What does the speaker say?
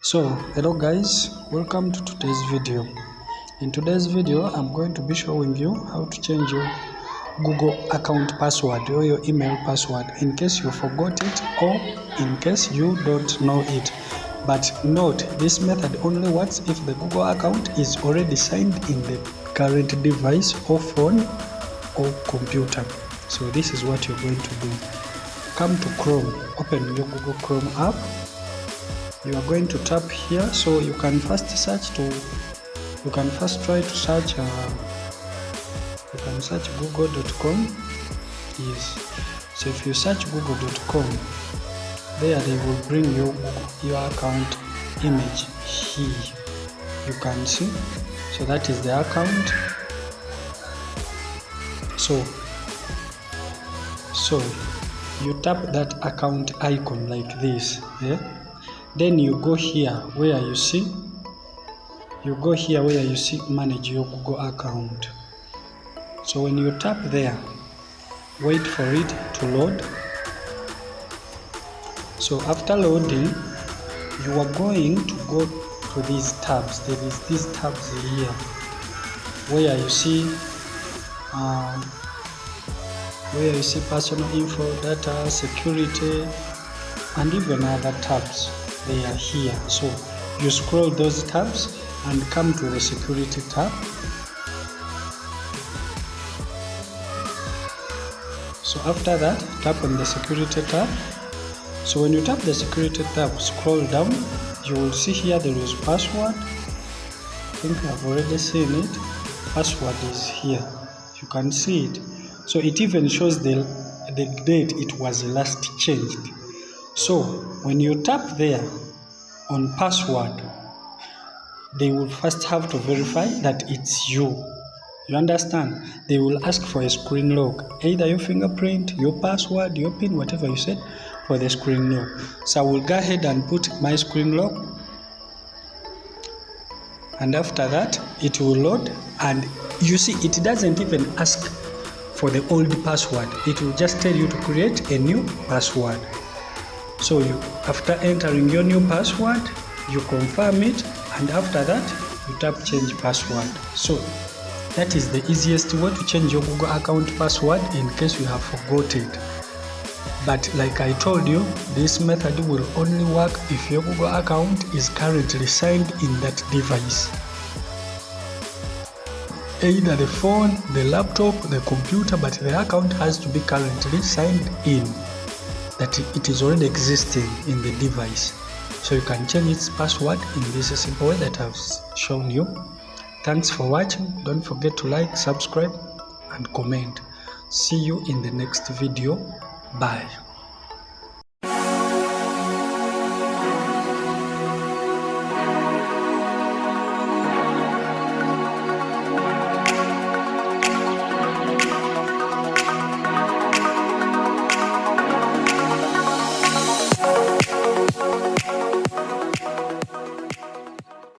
So hello guys, welcome to today's video. In today's video I'm going to be showing you how to change your Google account password or your email password in case you forgot it or in case you don't know it. But note, this method only works if the Google account is already signed in the current device or phone or computer. So this is what you're going to do. Come to Chrome, open your Google Chrome app. You are going to tap here, so you can first try to search you can search google.com. Yes, so if you search google.com, there they will bring you your account image here. You can see, so that is the account. So you tap that account icon like this, yeah? Then you go here where you see manage your Google account. So when you tap there, wait for it to load. So after loading, you are going to go to these tabs. There is these tabs here where you see personal info, data, security, and even other tabs. They are here. So you scroll those tabs and come to the security tab. So after that, tap on the security tab. So when you tap the security tab, scroll down, you will see here there is password. I think I've already seen it. Password is here. You can see it. So it even shows the date it was last changed. So when you tap there on password, they will first have to verify that it's you. You understand? They will ask for a screen lock, either your fingerprint, your password, your PIN, whatever you said for the screen lock. So I will go ahead and put my screen lock, and after that it will load, and you see it doesn't even ask for the old password. It will just tell you to create a new password. So after entering your new password, you confirm it, and after that you tap change password. So that is the easiest way to change your Google account password in case you have forgot it. But like I told you, this method will only work if your Google account is currently signed in that device. Either the phone, the laptop, the computer, but the account has to be currently signed in, that it is already existing in the device. So you can change its password in this simple way that I've shown you. Thanks for watching. Don't forget to like, subscribe, and comment. See you in the next video. Bye.